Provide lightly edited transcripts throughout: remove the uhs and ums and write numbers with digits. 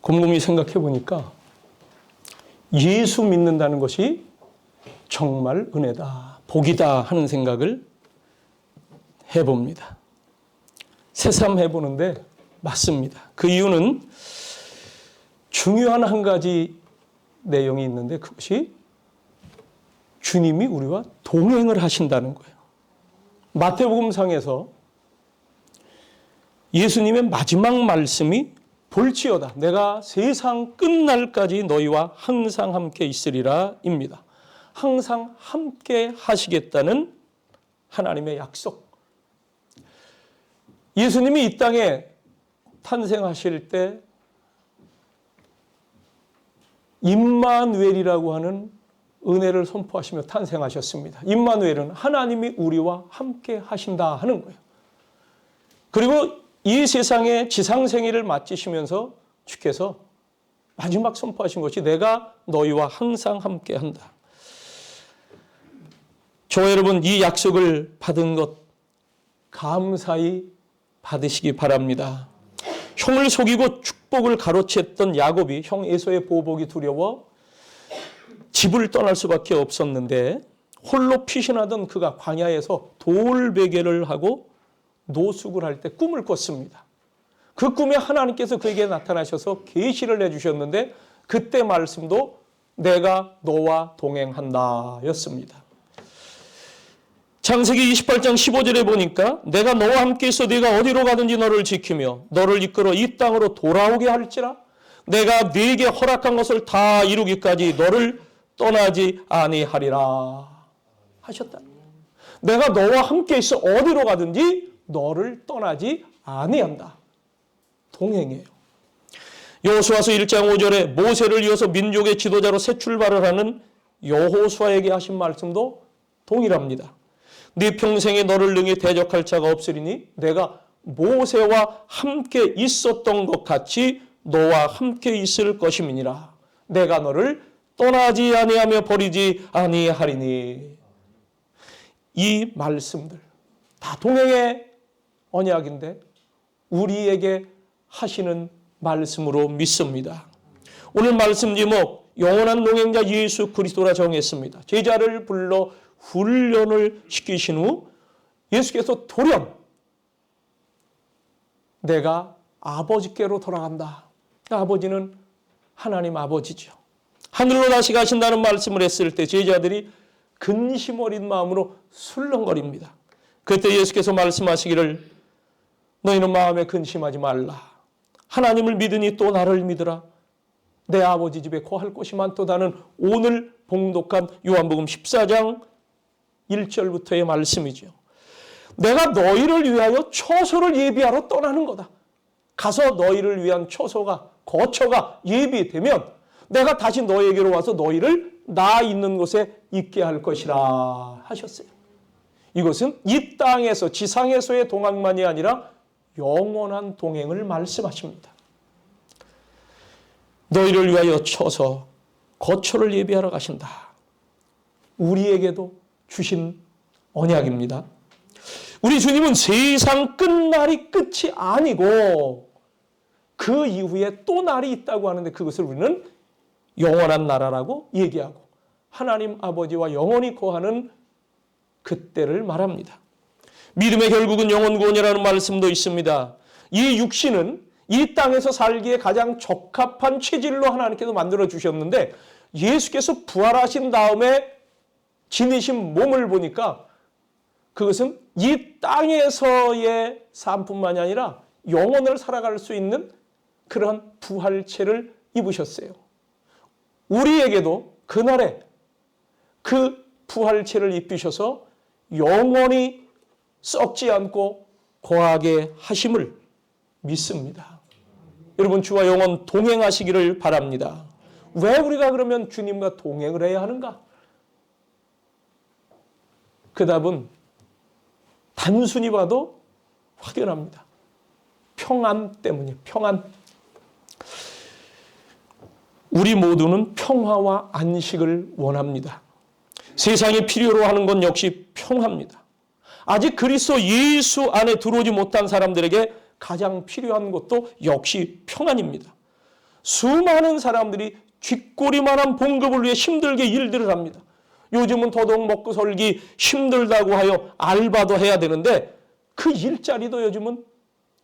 곰곰이 생각해 보니까 예수 믿는다는 것이 정말 은혜다, 복이다 하는 생각을 해봅니다. 새삼 해보는데 맞습니다. 그 이유는 중요한 한 가지 내용이 있는데 그것이 주님이 우리와 동행을 하신다는 거예요. 마태복음상에서 예수님의 마지막 말씀이 볼지어다 내가 세상 끝날까지 너희와 항상 함께 있으리라 입니다. 항상 함께 하시겠다는 하나님의 약속. 예수님이 이 땅에 탄생하실 때 임마누엘이라고 하는 은혜를 선포하시며 탄생하셨습니다. 임마누엘은 하나님이 우리와 함께 하신다 하는 거예요. 그리고 이 세상의 지상생애를 마치시면서 주께서 마지막 선포하신 것이 내가 너희와 항상 함께 한다. 저와 여러분, 이 약속을 받은 것 감사히 받으시기 바랍니다. 형을 속이고 축복을 가로챘던 야곱이 형 에서의 보복이 두려워 집을 떠날 수밖에 없었는데 홀로 피신하던 그가 광야에서 돌베개를 하고 노숙을 할 때 꿈을 꿨습니다. 그 꿈에 하나님께서 그에게 나타나셔서 계시를 해주셨는데 그때 말씀도 내가 너와 동행한다 였습니다. 창세기 28장 15절에 보니까 내가 너와 함께 있어 네가 어디로 가든지 너를 지키며 너를 이끌어 이 땅으로 돌아오게 할지라 내가 네게 허락한 것을 다 이루기까지 너를 떠나지 아니하리라 하셨다. 내가 너와 함께 있어 어디로 가든지 너를 떠나지 아니한다. 동행이에요. 여호수아서 1장 5절에 모세를 이어서 민족의 지도자로 새 출발을 하는 여호수아에게 하신 말씀도 동일합니다. 네 평생에 너를 능히 대적할 자가 없으리니 내가 모세와 함께 있었던 것 같이 너와 함께 있을 것임이니라. 내가 너를 떠나지 아니하며 버리지 아니하리니. 이 말씀들 다 동행의 언약인데 우리에게 하시는 말씀으로 믿습니다. 오늘 말씀 제목 영원한 동행자 예수 그리스도라 정했습니다. 제자를 불러 훈련을 시키신 후 예수께서 돌연 내가 아버지께로 돌아간다. 아버지는 하나님 아버지죠. 하늘로 다시 가신다는 말씀을 했을 때 제자들이 근심 어린 마음으로 술렁거립니다. 그때 예수께서 말씀하시기를 너희는 마음에 근심하지 말라. 하나님을 믿으니 또 나를 믿으라. 내 아버지 집에 거할 곳이 많도다는 오늘 봉독한 요한복음 14장 1절부터의 말씀이죠. 내가 너희를 위하여 처소를 예비하러 떠나는 거다. 가서 너희를 위한 처소가 거처가 예비되면 내가 다시 너희에게로 와서 너희를 나 있는 곳에 있게 할 것이라 하셨어요. 이것은 이 땅에서 지상에서의 동행만이 아니라 영원한 동행을 말씀하십니다. 너희를 위하여 처소 거처를 예비하러 가신다. 우리에게도 주신 언약입니다. 우리 주님은 세상 끝날이 끝이 아니고 그 이후에 또 날이 있다고 하는데 그것을 우리는 영원한 나라라고 얘기하고 하나님 아버지와 영원히 거하는 그때를 말합니다. 믿음의 결국은 영원구원이라는 말씀도 있습니다. 이 육신은 이 땅에서 살기에 가장 적합한 체질로 하나님께서 만들어 주셨는데 예수께서 부활하신 다음에 지니신 몸을 보니까 그것은 이 땅에서의 삶뿐만이 아니라 영원을 살아갈 수 있는 그러한 부활체를 입으셨어요. 우리에게도 그날에 그 부활체를 입히셔서 영원히 썩지 않고 거하게 하심을 믿습니다. 여러분 주와 영원 동행하시기를 바랍니다. 왜 우리가 그러면 주님과 동행을 해야 하는가? 그 답은 단순히 봐도 확연합니다. 평안 때문이에요. 평안. 우리 모두는 평화와 안식을 원합니다. 세상이 필요로 하는 건 역시 평화입니다. 아직 그리스도 예수 안에 들어오지 못한 사람들에게 가장 필요한 것도 역시 평안입니다. 수많은 사람들이 쥐꼬리만한 봉급을 위해 힘들게 일들을 합니다. 요즘은 더더욱 먹고 살기 힘들다고 하여 알바도 해야 되는데 그 일자리도 요즘은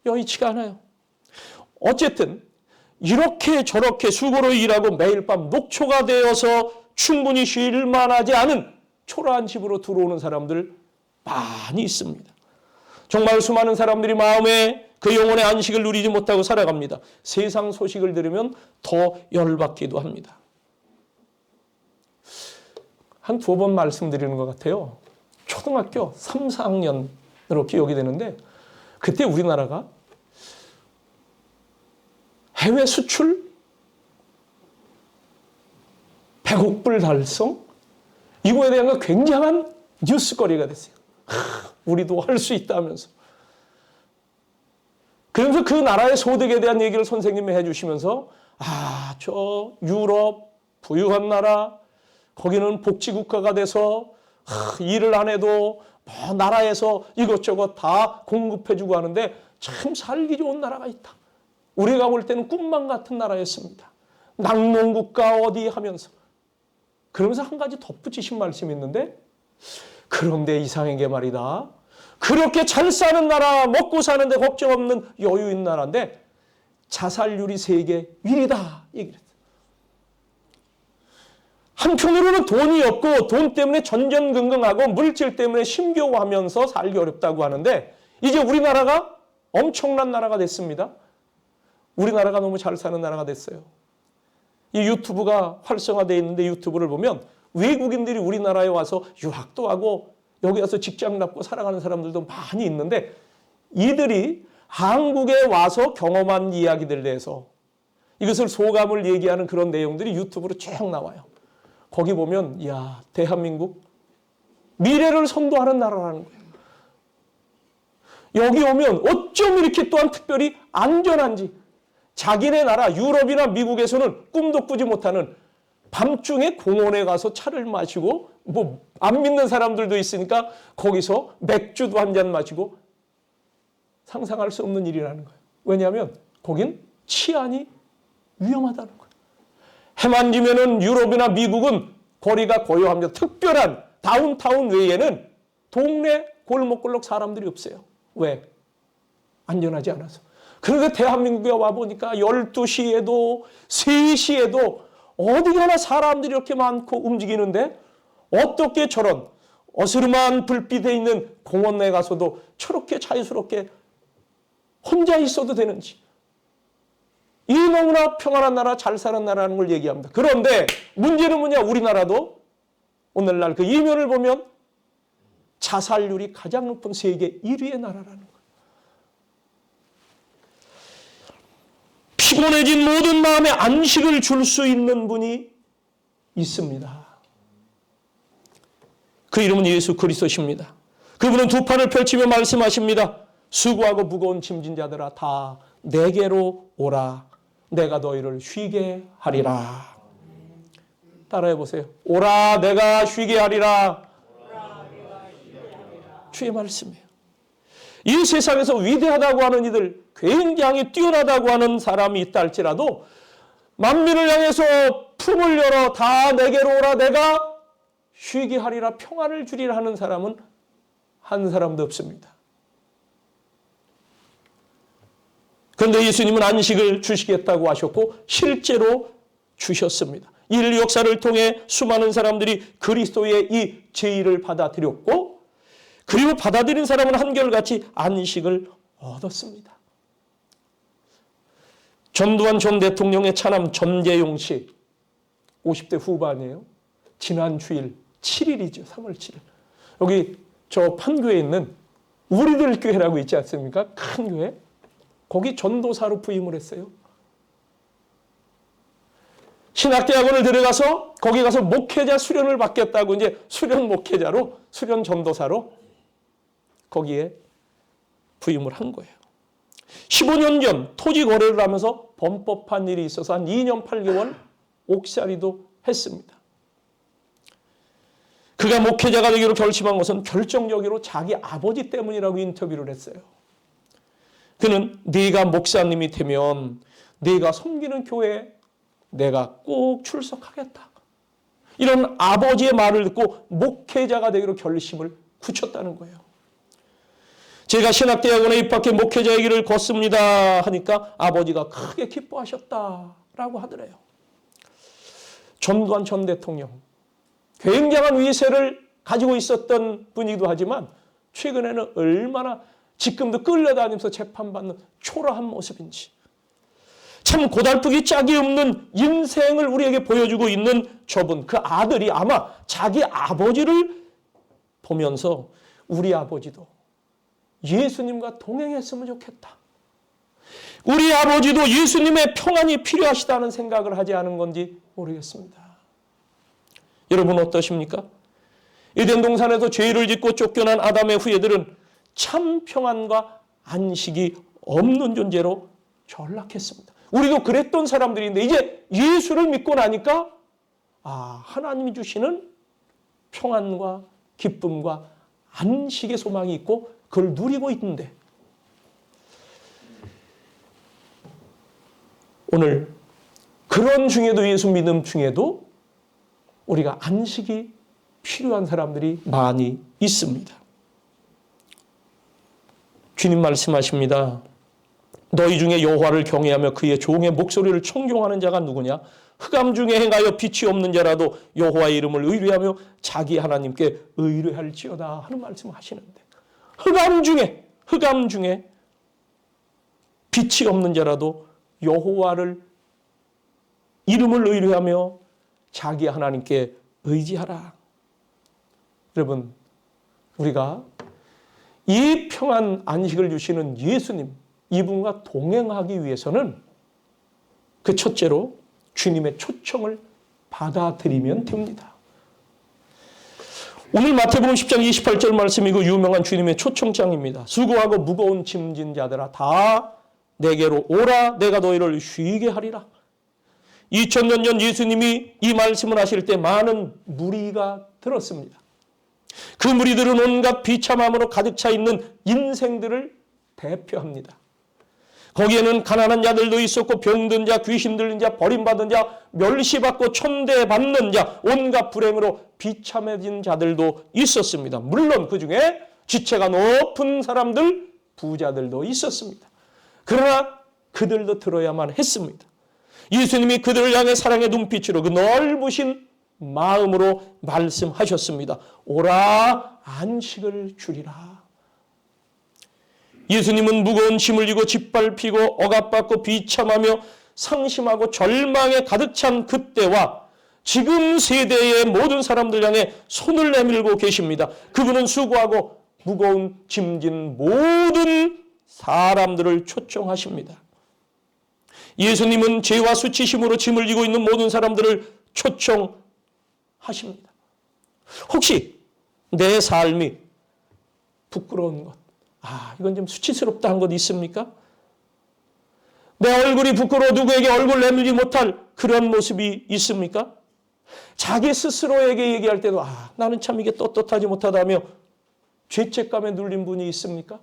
여의치가 않아요. 어쨌든 이렇게 저렇게 수고로 일하고 매일 밤 녹초가 되어서 충분히 쉴 만하지 않은 초라한 집으로 들어오는 사람들 많이 있습니다. 정말 수많은 사람들이 마음에 그 영혼의 안식을 누리지 못하고 살아갑니다. 세상 소식을 들으면 더 열받기도 합니다. 한 2번 말씀드리는 것 같아요. 초등학교 3, 4학년으로 기억이 되는데 그때 우리나라가 해외 수출 100억 불 달성 이거에 대한 굉장한 뉴스거리가 됐어요. 우리도 할 수 있다면서. 그러면서 그 나라의 소득에 대한 얘기를 선생님이 해주시면서 저 유럽 부유한 나라 거기는 복지국가가 돼서 일을 안 해도 뭐 나라에서 이것저것 다 공급해주고 하는데 참 살기 좋은 나라가 있다. 우리가 볼 때는 꿈만 같은 나라였습니다. 낙농국가 어디 하면서. 그러면서 한 가지 덧붙이신 말씀이 있는데 그런데 이상한 게 말이다. 그렇게 잘 사는 나라, 먹고 사는데 걱정 없는 여유 있는 나라인데 자살률이 세계 1위다. 얘기를 했어요. 한편으로는 돈이 없고 돈 때문에 전전긍긍하고 물질 때문에 힘겨워하면서 살기 어렵다고 하는데 이제 우리나라가 엄청난 나라가 됐습니다. 우리나라가 너무 잘 사는 나라가 됐어요. 이 유튜브가 활성화되어 있는데 유튜브를 보면 외국인들이 우리나라에 와서 유학도 하고 여기 와서 직장 잡고 살아가는 사람들도 많이 있는데 이들이 한국에 와서 경험한 이야기들에 대해서 이것을 소감을 얘기하는 그런 내용들이 유튜브로 쭉 나와요. 거기 보면 야 대한민국 미래를 선도하는 나라라는 거예요. 여기 오면 어쩜 이렇게 또한 특별히 안전한지 자기네 나라 유럽이나 미국에서는 꿈도 꾸지 못하는 밤중에 공원에 가서 차를 마시고 뭐 안 믿는 사람들도 있으니까 거기서 맥주도 한 잔 마시고 상상할 수 없는 일이라는 거예요. 왜냐하면 거긴 치안이 위험하다는 거예요. 해만 지면은 유럽이나 미국은 거리가 고요합니다. 특별한 다운타운 외에는 동네 골목골목 사람들이 없어요. 왜? 안전하지 않아서. 그런데 대한민국에 와보니까 12시에도 3시에도 어디 가나 사람들이 이렇게 많고 움직이는데 어떻게 저런 어스름한 불빛에 있는 공원에 가서도 저렇게 자유스럽게 혼자 있어도 되는지. 이 너무나 평안한 나라, 잘 사는 나라라는 걸 얘기합니다. 그런데 문제는 뭐냐? 우리나라도 오늘날 그 이면을 보면 자살률이 가장 높은 세계 1위의 나라라는 거예요. 피곤해진 모든 마음에 안식을 줄 수 있는 분이 있습니다. 그 이름은 예수 그리스도십니다. 그분은 두 팔을 펼치며 말씀하십니다. 수고하고 무거운 짐진 자들아 다 내게로 오라. 내가 너희를 쉬게 하리라. 따라해 보세요. 오라 내가 쉬게 하리라. 주의 말씀이에요. 이 세상에서 위대하다고 하는 이들, 굉장히 뛰어나다고 하는 사람이 있다 할지라도 만민을 향해서 품을 열어 다 내게로 오라. 내가 쉬게 하리라. 평안을 주리라 하는 사람은 한 사람도 없습니다. 그런데 예수님은 안식을 주시겠다고 하셨고 실제로 주셨습니다. 인류 역사를 통해 수많은 사람들이 그리스도의 이 제의를 받아들였고 그리고 받아들인 사람은 한결같이 안식을 얻었습니다. 전두환 전 대통령의 차남 전재용 씨 50대 후반이에요. 지난 주일 7일이죠. 3월 7일. 여기 저 판교에 있는 우리들 교회라고 있지 않습니까? 큰 교회. 거기 전도사로 부임을 했어요. 신학대학원을 들어가서 거기 가서 목회자 수련을 받겠다고 이제 수련 목회자로 수련 전도사로 거기에 부임을 한 거예요. 15년 전 토지 거래를 하면서 범법한 일이 있어서 한 2년 8개월 옥살이도 했습니다. 그가 목회자가 되기로 결심한 것은 결정적으로 자기 아버지 때문이라고 인터뷰를 했어요. 그는 네가 목사님이 되면 네가 섬기는 교회에 내가 꼭 출석하겠다. 이런 아버지의 말을 듣고 목회자가 되기로 결심을 굳혔다는 거예요. 제가 신학대학원에 입학해 목회자의 길을 걷습니다 하니까 아버지가 크게 기뻐하셨다라고 하더래요. 전두환 전 대통령, 굉장한 위세를 가지고 있었던 분이기도 하지만 최근에는 얼마나 지금도 끌려다니면서 재판받는 초라한 모습인지, 참 고달프기 짝이 없는 인생을 우리에게 보여주고 있는 저분, 그 아들이 아마 자기 아버지를 보면서 우리 아버지도 예수님과 동행했으면 좋겠다. 우리 아버지도 예수님의 평안이 필요하시다는 생각을 하지 않은 건지 모르겠습니다. 여러분 어떠십니까? 에덴 동산에서 죄를 짓고 쫓겨난 아담의 후예들은 참 평안과 안식이 없는 존재로 전락했습니다. 우리도 그랬던 사람들인데 이제 예수를 믿고 나니까 하나님이 주시는 평안과 기쁨과 안식의 소망이 있고 그걸 누리고 있는데, 오늘 그런 중에도, 예수 믿음 중에도 우리가 안식이 필요한 사람들이 많이 있습니다. 주님 말씀하십니다. 너희 중에 여호와를 경외하며 그의 종의 목소리를 청종하는 자가 누구냐? 흑암 중에 행하여 빛이 없는 자라도 여호와의 이름을 의뢰하며 자기 하나님께 의뢰할지어다 하는 말씀을 하시는데, 흑암 중에 빛이 없는 자라도 여호와를 이름을 의뢰하며 자기 하나님께 의지하라. 여러분, 우리가 이 평안 안식을 주시는 예수님, 이분과 동행하기 위해서는 그 첫째로 주님의 초청을 받아들이면 됩니다. 오늘 마태복음 10장 28절 말씀이고 유명한 주님의 초청장입니다. 수고하고 무거운 짐진 자들아 다 내게로 오라, 내가 너희를 쉬게 하리라. 2000년 전 예수님이 이 말씀을 하실 때 많은 무리가 들었습니다. 그 무리들은 온갖 비참함으로 가득 차 있는 인생들을 대표합니다. 거기에는 가난한 자들도 있었고 병든 자, 귀신 들린 자, 버림받은 자, 멸시받고 천대받는 자, 온갖 불행으로 비참해진 자들도 있었습니다. 물론 그 중에 지체가 높은 사람들, 부자들도 있었습니다. 그러나 그들도 들어야만 했습니다. 예수님이 그들을 향해 사랑의 눈빛으로 그 넓으신 마음으로 말씀하셨습니다. 오라, 안식을 주리라. 예수님은 무거운 짐을 지고 짓밟히고 억압받고 비참하며 상심하고 절망에 가득 찬 그때와 지금 세대의 모든 사람들 향해 손을 내밀고 계십니다. 그분은 수고하고 무거운 짐진 모든 사람들을 초청하십니다. 예수님은 죄와 수치심으로 짐을 지고 있는 모든 사람들을 초청하십니다. 혹시 내 삶이 부끄러운 것, 이건 좀 수치스럽다 한 것 있습니까? 내 얼굴이 부끄러워 누구에게 얼굴 내밀지 못할 그런 모습이 있습니까? 자기 스스로에게 얘기할 때도 나는 참 이게 떳떳하지 못하다며 죄책감에 눌린 분이 있습니까?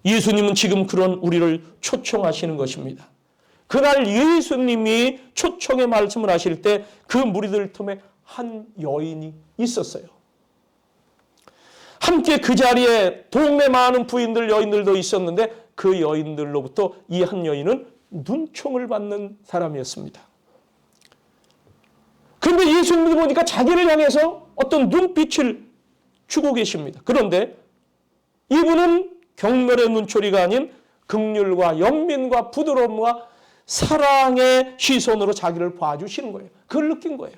예수님은 지금 그런 우리를 초청하시는 것입니다. 그날 예수님이 초청의 말씀을 하실 때 그 무리들 틈에 한 여인이 있었어요. 함께 그 자리에 동네 많은 부인들, 여인들도 있었는데 그 여인들로부터 이 한 여인은 눈총을 받는 사람이었습니다. 그런데 예수님을 보니까 자기를 향해서 어떤 눈빛을 주고 계십니다. 그런데 이분은 경멸의 눈초리가 아닌 긍휼과 연민과 부드러움과 사랑의 시선으로 자기를 봐주시는 거예요. 그걸 느낀 거예요.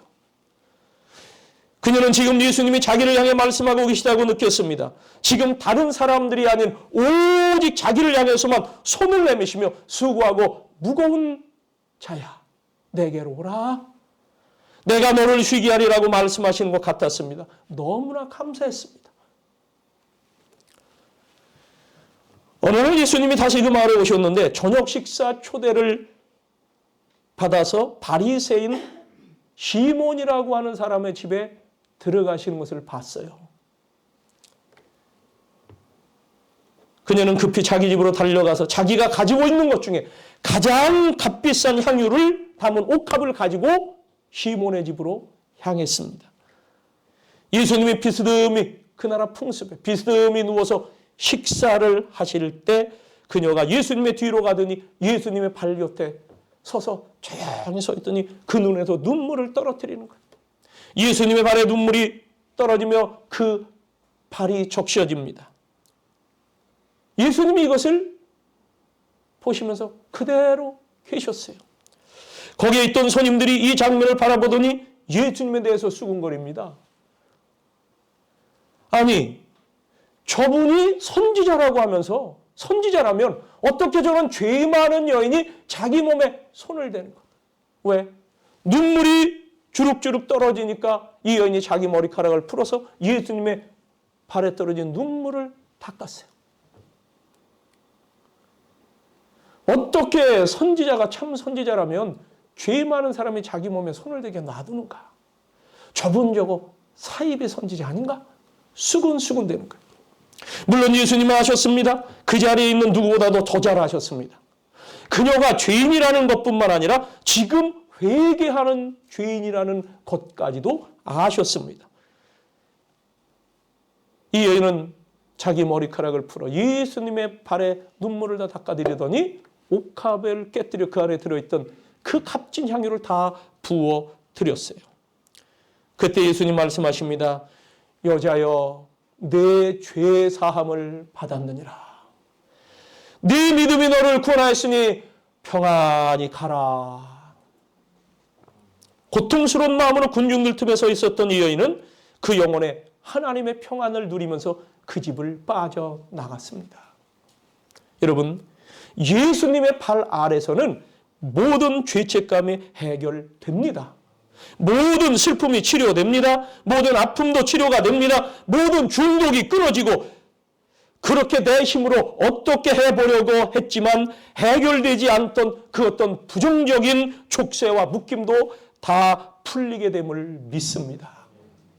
그녀는 지금 예수님이 자기를 향해 말씀하고 계시다고 느꼈습니다. 지금 다른 사람들이 아닌 오직 자기를 향해서만 손을 내미시며 수고하고 무거운 자야, 내게로 오라. 내가 너를 쉬게 하리라고 말씀하시는 것 같았습니다. 너무나 감사했습니다. 어느 날 예수님이 다시 그 마을에 오셨는데 저녁 식사 초대를 받아서 바리새인 시몬이라고 하는 사람의 집에 들어가시는 것을 봤어요. 그녀는 급히 자기 집으로 달려가서 자기가 가지고 있는 것 중에 가장 값비싼 향유를 담은 옥합을 가지고 시몬의 집으로 향했습니다. 예수님이 비스듬히 그 나라 풍습에 비스듬히 누워서 식사를 하실 때 그녀가 예수님의 뒤로 가더니 예수님의 발 곁에 서서 조용히 서 있더니 그 눈에서 눈물을 떨어뜨리는 거예요. 예수님의 발에 눈물이 떨어지며 그 발이 적셔집니다. 예수님이 이것을 보시면서 그대로 계셨어요. 거기에 있던 손님들이 이 장면을 바라보더니 예수님에 대해서 수군거립니다. 아니, 저분이 선지자라고 하면서 선지자라면 어떻게 저런 죄 많은 여인이 자기 몸에 손을 대는 것? 왜? 눈물이 주룩주룩 떨어지니까 이 여인이 자기 머리카락을 풀어서 예수님의 발에 떨어진 눈물을 닦았어요. 어떻게 선지자가 참 선지자라면 죄 많은 사람이 자기 몸에 손을 대게 놔두는가? 저분 저거 사이비 선지자 아닌가? 수군수군 되는 거예요. 물론 예수님은 아셨습니다. 그 자리에 있는 누구보다도 더 잘 아셨습니다. 그녀가 죄인이라는 것뿐만 아니라 지금 회개하는 죄인이라는 것까지도 아셨습니다. 이 여인은 자기 머리카락을 풀어 예수님의 발에 눈물을 다 닦아드리더니 옥합을 깨뜨려 그 안에 들어있던 그 값진 향유를 다 부어 드렸어요. 그때 예수님 말씀하십니다. 여자여, 내 죄 사함을 받았느니라. 네 믿음이 너를 구원하였으니 평안히 가라. 고통스러운 마음으로 군중들 틈에 서 있었던 이 여인은 그 영혼에 하나님의 평안을 누리면서 그 집을 빠져나갔습니다. 여러분, 예수님의 발 아래서는 모든 죄책감이 해결됩니다. 모든 슬픔이 치료됩니다. 모든 아픔도 치료가 됩니다. 모든 중독이 끊어지고 그렇게 내 힘으로 어떻게 해보려고 했지만 해결되지 않던 그 어떤 부정적인 족쇄와 묶임도 다 풀리게 됨을 믿습니다.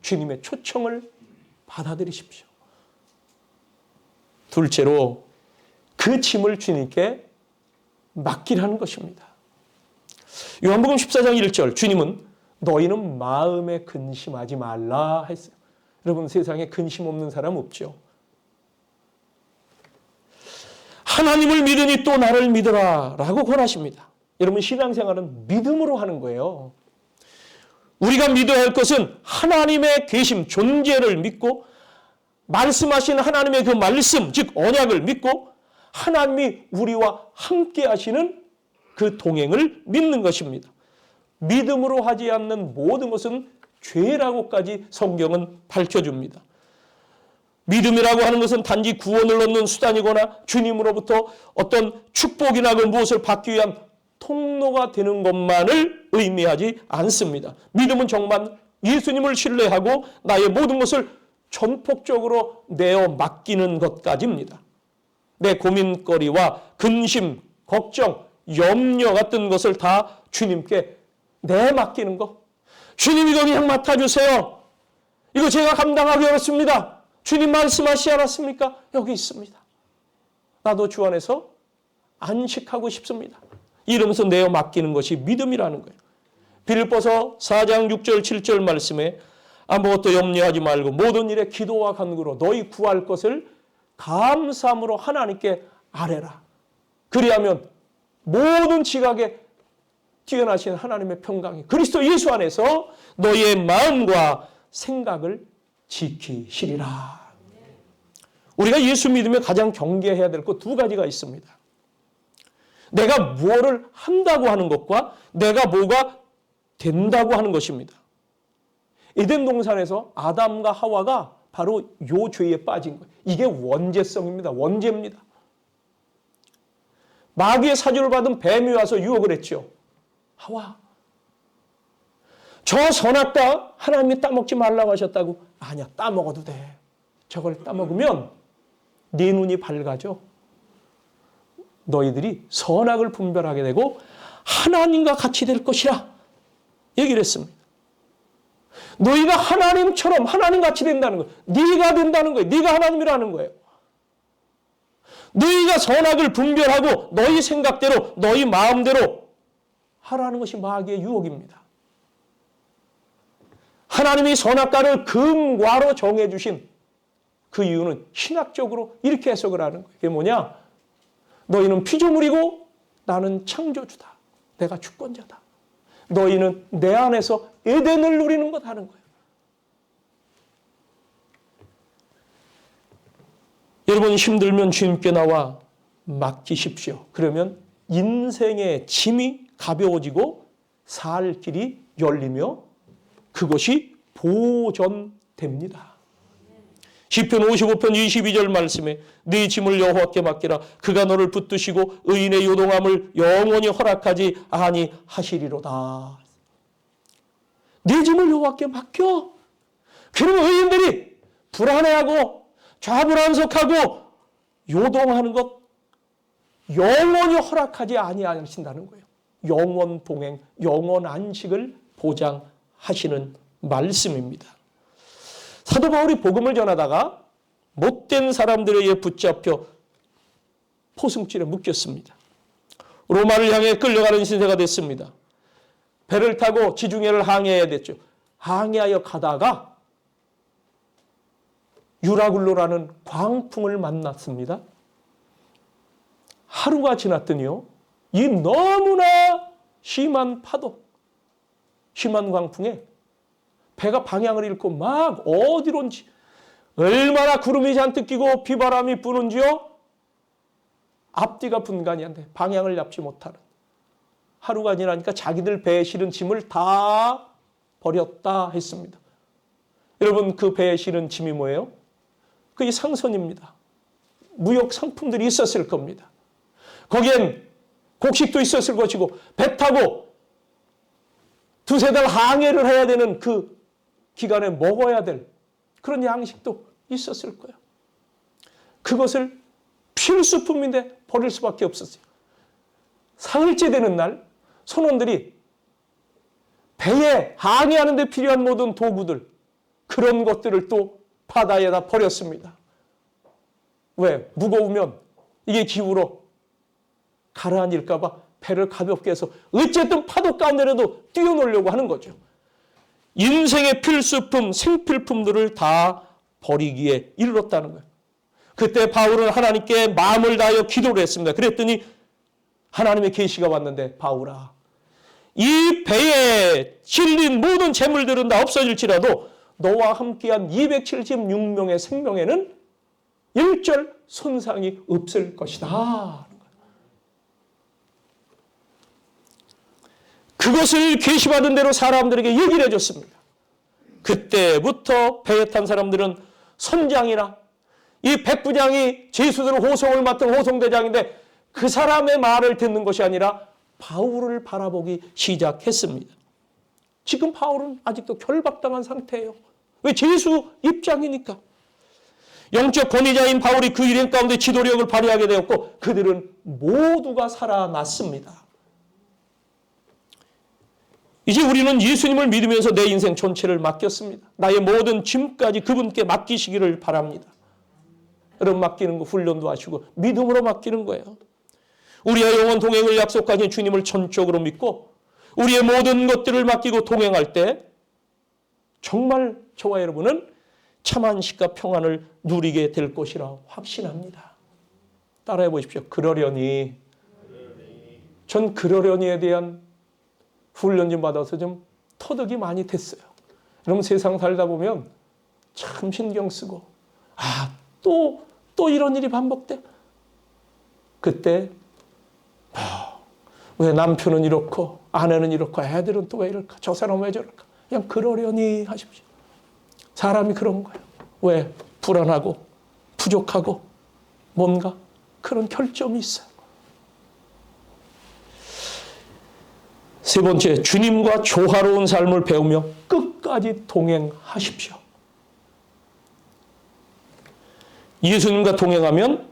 주님의 초청을 받아들이십시오. 둘째로 그 짐을 주님께 맡기라는 것입니다. 요한복음 14장 1절 주님은 너희는 마음에 근심하지 말라 했어요. 여러분, 세상에 근심 없는 사람 없죠. 하나님을 믿으니 또 나를 믿으라 라고 권하십니다. 여러분, 신앙생활은 믿음으로 하는 거예요. 우리가 믿어야 할 것은 하나님의 계심, 존재를 믿고 말씀하신 하나님의 그 말씀, 즉 언약을 믿고 하나님이 우리와 함께 하시는 그 동행을 믿는 것입니다. 믿음으로 하지 않는 모든 것은 죄라고까지 성경은 밝혀줍니다. 믿음이라고 하는 것은 단지 구원을 얻는 수단이거나 주님으로부터 어떤 축복이나 그 무엇을 받기 위한 통로가 되는 것만을 의미하지 않습니다. 믿음은 정말 예수님을 신뢰하고 나의 모든 것을 전폭적으로 내어 맡기는 것까지입니다. 내 고민거리와 근심, 걱정, 염려 같은 것을 다 주님께 내맡기는 거. 주님 이거 그냥 맡아주세요. 이거 제가 감당하기 어렵습니다. 주님 말씀하시지 않았습니까? 여기 있습니다. 나도 주 안에서 안식하고 싶습니다. 이러면서 내어 맡기는 것이 믿음이라는 거예요. 빌립보서 4장 6절 7절 말씀에 아무것도 염려하지 말고 모든 일에 기도와 간구로 너희 구할 것을 감사함으로 하나님께 아뢰라. 그리하면 모든 지각에 뛰어나신 하나님의 평강이 그리스도 예수 안에서 너희의 마음과 생각을 지키시리라. 우리가 예수 믿으며 가장 경계해야 될 것 두 가지가 있습니다. 내가 무엇을 한다고 하는 것과 내가 뭐가 된다고 하는 것입니다. 에덴 동산에서 아담과 하와가 바로 요 죄에 빠진 거예요. 이게 원죄성입니다. 원죄입니다. 마귀의 사주를 받은 뱀이 와서 유혹을 했죠. 하와, 저 선악과 하나님이 따먹지 말라고 하셨다고. 아니야, 따먹어도 돼. 저걸 따먹으면 네 눈이 밝아져. 너희들이 선악을 분별하게 되고 하나님과 같이 될 것이라 얘기를 했습니다. 너희가 하나님처럼 하나님같이 된다는 거예요. 네가 된다는 거예요. 네가 하나님이라는 거예요. 너희가 선악을 분별하고 너희 생각대로 너희 마음대로 하라는 것이 마귀의 유혹입니다. 하나님이 선악과를 금과로 정해주신 그 이유는 신학적으로 이렇게 해석을 하는 거예요. 그게 뭐냐? 너희는 피조물이고 나는 창조주다. 내가 주권자다. 너희는 내 안에서 에덴을 누리는 것 하는 거예요. 여러분 힘들면 주님께 나와 맡기십시오. 그러면 인생의 짐이 가벼워지고 살 길이 열리며 그것이 보전됩니다. 시편 55편 22절 말씀에 네 짐을 여호와께 맡기라. 그가 너를 붙드시고 의인의 요동함을 영원히 허락하지 아니하시리로다. 네 짐을 여호와께 맡겨. 그러면 의인들이 불안해하고 좌불안석하고 요동하는 것 영원히 허락하지 아니하신다는 거예요. 영원 동행, 영원 안식을 보장하시는 말씀입니다. 사도 바울이 복음을 전하다가 못된 사람들에 의해 붙잡혀 포승줄에 묶였습니다. 로마를 향해 끌려가는 신세가 됐습니다. 배를 타고 지중해를 항해해야 됐죠. 항해하여 가다가 유라굴로라는 광풍을 만났습니다. 하루가 지났더니요, 이 너무나 심한 파도, 심한 광풍에 배가 방향을 잃고 막 어디론지, 얼마나 구름이 잔뜩 끼고 비바람이 부는지요, 앞뒤가 분간이 안 돼. 방향을 잡지 못하는. 하루가 지나니까 자기들 배에 실은 짐을 다 버렸다 했습니다. 여러분, 그 배에 실은 짐이 뭐예요? 그게 상선입니다. 무역 상품들이 있었을 겁니다. 거기엔 곡식도 있었을 것이고 배 타고 두세 달 항해를 해야 되는 그 기간에 먹어야 될 그런 양식도 있었을 거예요. 그것을 필수품인데 버릴 수밖에 없었어요. 사흘째 되는 날 선원들이 배에 항해하는 데 필요한 모든 도구들, 그런 것들을 또 바다에다 버렸습니다. 왜? 무거우면 이게 기울어 가라앉을까 봐 배를 가볍게 해서 어쨌든 파도 가운데라도 뛰어놀려고 하는 거죠. 인생의 필수품, 생필품들을 다 버리기에 이르렀다는 거예요. 그때 바울은 하나님께 마음을 다하여 기도를 했습니다. 그랬더니 하나님의 계시가 왔는데, 바울아, 이 배에 실린 모든 재물들은 다 없어질지라도 너와 함께한 276명의 생명에는 일절 손상이 없을 것이다. 그것을 계시받은 대로 사람들에게 얘기를 해줬습니다. 그때부터 배에 탄 사람들은 선장이나 이 백부장이 제수들을 호송을 맡은 호송대장인데 그 사람의 말을 듣는 것이 아니라 바울을 바라보기 시작했습니다. 지금 바울은 아직도 결박당한 상태예요. 왜? 제수 입장이니까. 영적 권위자인 바울이 그 일행 가운데 지도력을 발휘하게 되었고 그들은 모두가 살아났습니다. 이제 우리는 예수님을 믿으면서 내 인생 전체를 맡겼습니다. 나의 모든 짐까지 그분께 맡기시기를 바랍니다. 여러분, 맡기는 거 훈련도 하시고 믿음으로 맡기는 거예요. 우리의 영원 동행을 약속하신 주님을 전적으로 믿고 우리의 모든 것들을 맡기고 동행할 때 정말 저와 여러분은 참 안식과 평안을 누리게 될 것이라 확신합니다. 따라해 보십시오. 그러려니. 전 그러려니에 대한 훈련 좀 받아서 좀 터득이 많이 됐어요. 여러분, 세상 살다 보면 참 신경 쓰고 또 이런 일이 반복돼. 그때 왜 남편은 이렇고 아내는 이렇고 애들은 또 왜 이럴까? 저 사람은 왜 저럴까? 그냥 그러려니 하십시오. 사람이 그런 거예요. 왜? 불안하고 부족하고 뭔가 그런 결점이 있어요. 세 번째, 주님과 조화로운 삶을 배우며 끝까지 동행하십시오. 예수님과 동행하면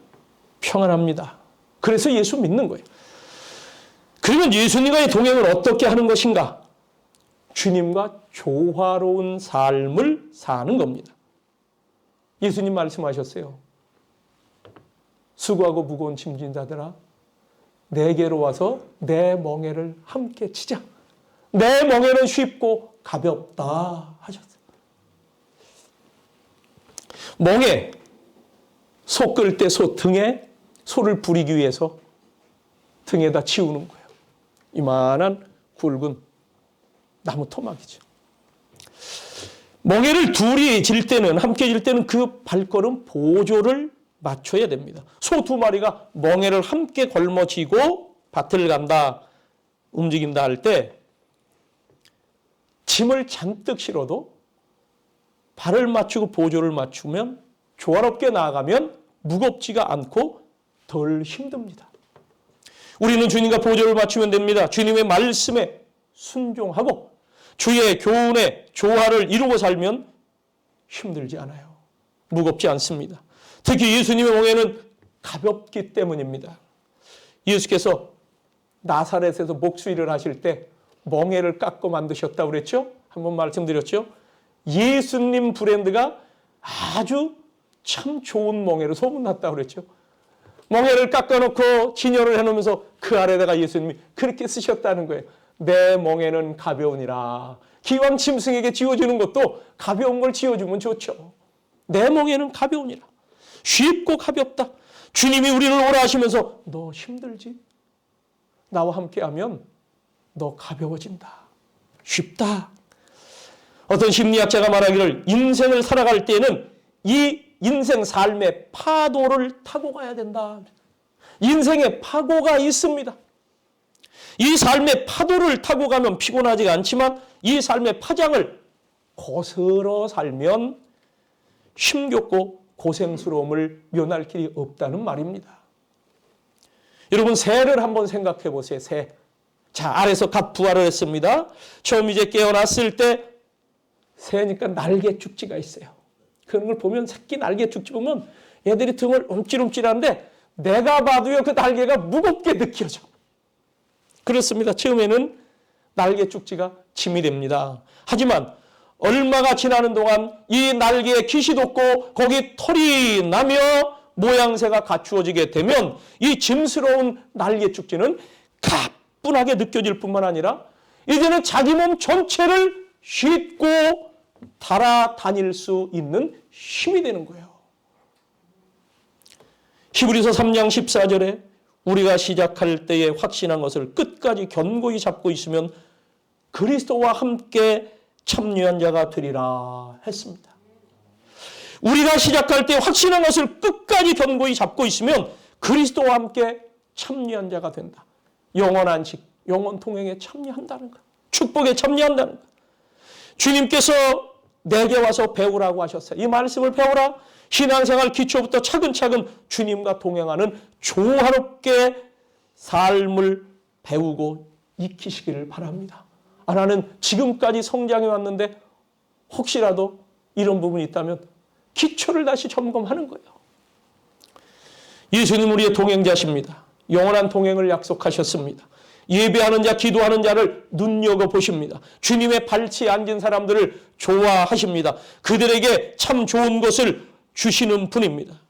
평안합니다. 그래서 예수 믿는 거예요. 그러면 예수님과의 동행을 어떻게 하는 것인가? 주님과 조화로운 삶을 사는 겁니다. 예수님 말씀하셨어요. 수고하고 무거운 짐진 자들아, 내게로 와서 내 멍에를 함께 치자. 내 멍에는 쉽고 가볍다 하셨어요. 멍에, 소 끌 때 소 등에 소를 부리기 위해서 등에다 치우는 거예요. 이만한 굵은 나무 토막이죠. 멍에를 둘이 질 때는, 함께 질 때는 그 발걸음 보조를 맞춰야 됩니다. 소 두 마리가 멍에를 함께 걸머쥐고 밭을 간다, 움직인다 할 때 짐을 잔뜩 실어도 발을 맞추고 보조를 맞추면, 조화롭게 나아가면 무겁지가 않고 덜 힘듭니다. 우리는 주님과 보조를 맞추면 됩니다. 주님의 말씀에 순종하고 주의 교훈에 조화를 이루고 살면 힘들지 않아요. 무겁지 않습니다. 특히 예수님의 멍에는 가볍기 때문입니다. 예수께서 나사렛에서 목수일을 하실 때 멍에를 깎고 만드셨다고 그랬죠? 한번 말씀드렸죠? 예수님 브랜드가 아주 참 좋은 멍에로 소문났다고 그랬죠? 멍에를 깎아놓고 진열을 해놓으면서 그 아래다가 예수님이 그렇게 쓰셨다는 거예요. 내 멍에는 가벼우니라. 기왕 짐승에게 지워주는 것도 가벼운 걸 지워주면 좋죠. 내 멍에는 가벼우니라. 쉽고 가볍다. 주님이 우리를 오라 하시면서 너 힘들지? 나와 함께하면 너 가벼워진다. 쉽다. 어떤 심리학자가 말하기를 인생을 살아갈 때는 이 인생 삶의 파도를 타고 가야 된다. 인생에 파고가 있습니다. 이 삶의 파도를 타고 가면 피곤하지가 않지만 이 삶의 파장을 거스러 살면 힘겹고 고생스러움을 면할 길이 없다는 말입니다. 여러분, 새를 한번 생각해 보세요. 새. 자, 알에서 갓 부화를 했습니다. 처음 이제 깨어났을 때 새니까 날개 축지가 있어요. 그런 걸 보면, 새끼 날개 축지 보면 얘들이 등을 움찔움찔한데 내가 봐도요, 그 날개가 무겁게 느껴져. 그렇습니다. 처음에는 날개 축지가 짐이 됩니다. 하지만 얼마가 지나는 동안 이 날개에 깃이 돋고 거기 털이 나며 모양새가 갖추어지게 되면 이 짐스러운 날개 축지는 가뿐하게 느껴질 뿐만 아니라 이제는 자기 몸 전체를 싣고 달아다닐 수 있는 힘이 되는 거예요. 히브리서 3장 14절에 우리가 시작할 때에 확신한 것을 끝까지 견고히 잡고 있으면 그리스도와 함께 참여한 자가 되리라 했습니다. 우리가 시작할 때 확신한 것을 끝까지 견고히 잡고 있으면 그리스도와 함께 참여한 자가 된다. 영원 안식, 영원 통행에 참여한다는 것. 축복에 참여한다는 것. 주님께서 내게 와서 배우라고 하셨어요. 이 말씀을 배우라. 신앙생활 기초부터 차근차근 주님과 동행하는 조화롭게 삶을 배우고 익히시기를 바랍니다. 나는 지금까지 성장해 왔는데 혹시라도 이런 부분이 있다면 기초를 다시 점검하는 거예요. 예수님 우리의 동행자십니다. 영원한 동행을 약속하셨습니다. 예배하는 자, 기도하는 자를 눈여겨보십니다. 주님의 발치에 앉은 사람들을 좋아하십니다. 그들에게 참 좋은 것을 주시는 분입니다.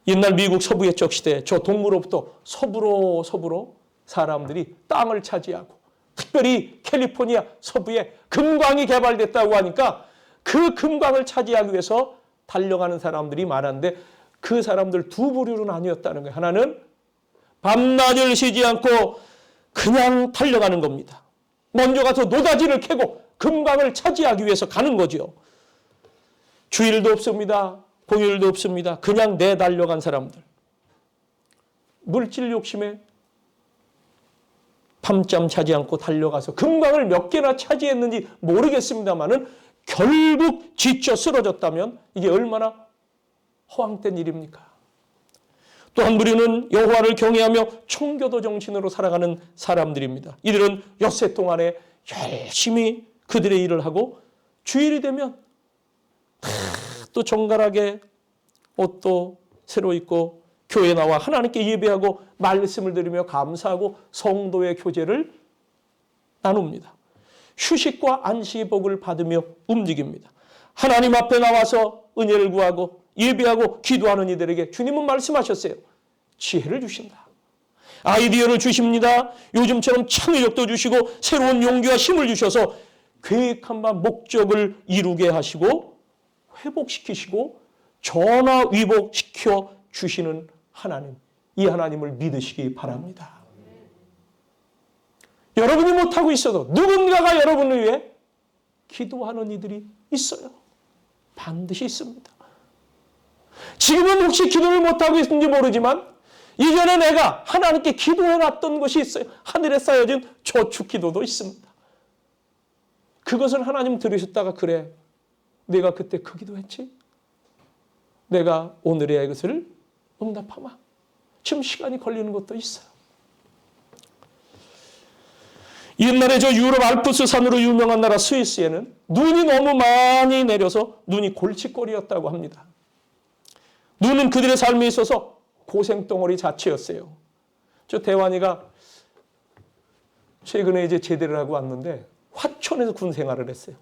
옛날 미국 서부의 적시대 저 동부로부터 서부로 사람들이 땅을 차지하고 특별히 캘리포니아 서부에 금광이 개발됐다고 하니까 그 금광을 차지하기 위해서 달려가는 사람들이 많았는데 그 사람들 두 부류로 나뉘었다는 거예요. 하나는 밤낮을 쉬지 않고 그냥 달려가는 겁니다. 먼저 가서 노다지를 캐고 금광을 차지하기 위해서 가는 거죠. 주일도 없습니다. 공휴일도 없습니다. 그냥 내달려간 사람들. 물질 욕심에 밤잠 자지 않고 달려가서 금광을 몇 개나 차지했는지 모르겠습니다만은 결국 지쳐 쓰러졌다면 이게 얼마나 허황된 일입니까? 또 한 부류는 여호와를 경외하며 청교도 정신으로 살아가는 사람들입니다. 이들은 엿새 동안에 열심히 그들의 일을 하고 주일이 되면 또 정갈하게 옷도 새로 입고 교회에 나와 하나님께 예배하고 말씀을 들으며 감사하고 성도의 교제를 나눕니다. 휴식과 안식의 복을 받으며 움직입니다. 하나님 앞에 나와서 은혜를 구하고 예배하고 기도하는 이들에게 주님은 말씀하셨어요. 지혜를 주신다. 아이디어를 주십니다. 요즘처럼 창의력도 주시고 새로운 용기와 힘을 주셔서 계획한 바 목적을 이루게 하시고 회복시키시고 전화위복시켜 주시는 하나님, 이 하나님을 믿으시기 바랍니다. 여러분이 못하고 있어도 누군가가 여러분을 위해 기도하는 이들이 있어요. 반드시 있습니다. 지금은 혹시 기도를 못하고 있는지 모르지만 이전에 내가 하나님께 기도해놨던 것이 있어요. 하늘에 쌓여진 저축 기도도 있습니다. 그것을 하나님 들으셨다가 그래, 내가 그때 그 기도했지? 내가 오늘의 것을 응답하마. 지금 시간이 걸리는 것도 있어요. 옛날에 저 유럽 알프스 산으로 유명한 나라 스위스에는 눈이 너무 많이 내려서 눈이 골칫거리였다고 합니다. 눈은 그들의 삶에 있어서 고생덩어리 자체였어요. 저 대환이가 최근에 이제 제대를 하고 왔는데 화천에서 군 생활을 했어요.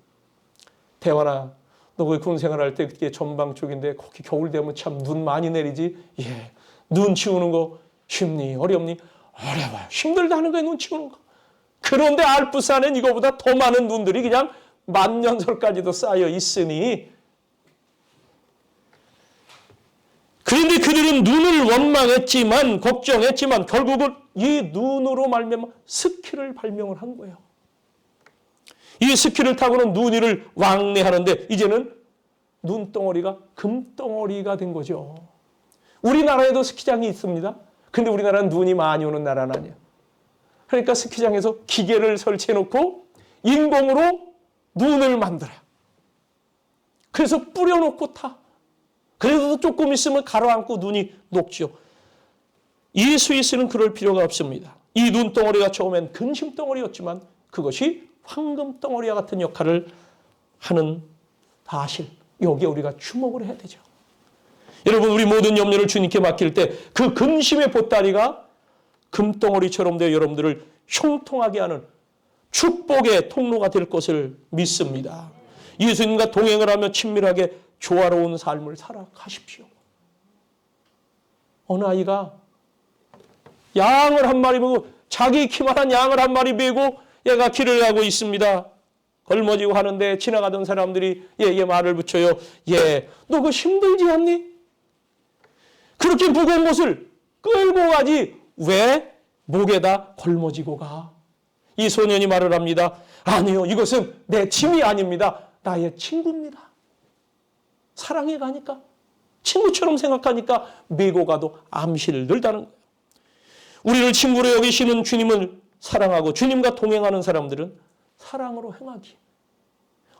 대환아, 너 거기 군 생활할 때 그게 전방 쪽인데 거기 겨울 되면 참 눈 많이 내리지? 예, 눈 치우는 거 쉽니? 어렵니? 어려워요. 힘들다는 거예요, 눈 치우는 거. 그런데 알프스산엔 이거보다 더 많은 눈들이 그냥 만년설까지도 쌓여 있으니, 그런데 그들은 눈을 원망했지만 걱정했지만 결국은 이 눈으로 말미암아 스키를 발명을 한 거예요. 이 스키를 타고는 눈 위를 왕래하는데 이제는 눈덩어리가 금덩어리가 된 거죠. 우리나라에도 스키장이 있습니다. 근데 우리나라는 눈이 많이 오는 나라는 아니에요. 그러니까 스키장에서 기계를 설치해놓고 인공으로 눈을 만들어요. 그래서 뿌려놓고 타. 그래도 조금 있으면 가라앉고 눈이 녹죠. 이 스위스는 그럴 필요가 없습니다. 이 눈덩어리가 처음엔 근심덩어리였지만 그것이 황금덩어리와 같은 역할을 하는 사실, 여기에 우리가 주목을 해야 되죠. 여러분, 우리 모든 염려를 주님께 맡길 때 그 근심의 보따리가 금덩어리처럼 되어 여러분들을 형통하게 하는 축복의 통로가 될 것을 믿습니다. 예수님과 동행을 하며 친밀하게 조화로운 삶을 살아가십시오. 어느 아이가 양을 한 마리 메고, 자기 키만한 양을 한 마리 메고 얘가 길을 가고 있습니다. 걸머지고 하는데 지나가던 사람들이 얘에게 말을 붙여요. 예, 너 그거 힘들지 않니? 그렇게 무거운 것을 끌고 가지 왜 목에다 걸머지고 가? 이 소년이 말을 합니다. 아니요, 이것은 내 짐이 아닙니다. 나의 친구입니다. 사랑해 가니까, 친구처럼 생각하니까 메고 가도 암시를 늘다는 거예요. 우리를 친구로 여기시는 주님을 사랑하고 주님과 동행하는 사람들은 사랑으로 행하기.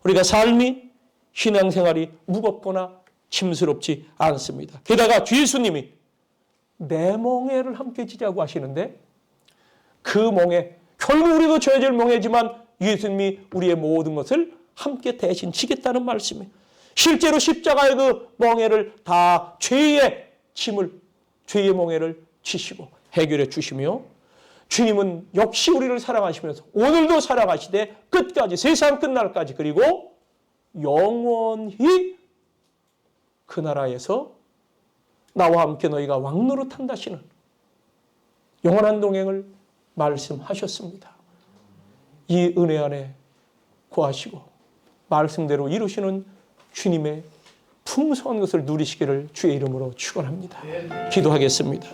우리가 삶이, 신앙생활이 무겁거나 짐스럽지 않습니다. 게다가 주 예수님이 내 멍에를 함께 지자고 하시는데 그 멍에, 결국 우리도 져야 될 멍에지만 예수님이 우리의 모든 것을 함께 대신 지겠다는 말씀이에요. 실제로 십자가의 그 멍에를 다 죄의 짐을, 죄의 멍에를 지시고 해결해 주시며, 주님은 역시 우리를 사랑하시면서 오늘도 사랑하시되 끝까지, 세상 끝날까지, 그리고 영원히 그 나라에서 나와 함께 너희가 왕노릇한다시는 영원한 동행을 말씀하셨습니다. 이 은혜 안에 거하시고 말씀대로 이루시는 주님의 풍성한 것을 누리시기를 주의 이름으로 축원합니다. 기도하겠습니다.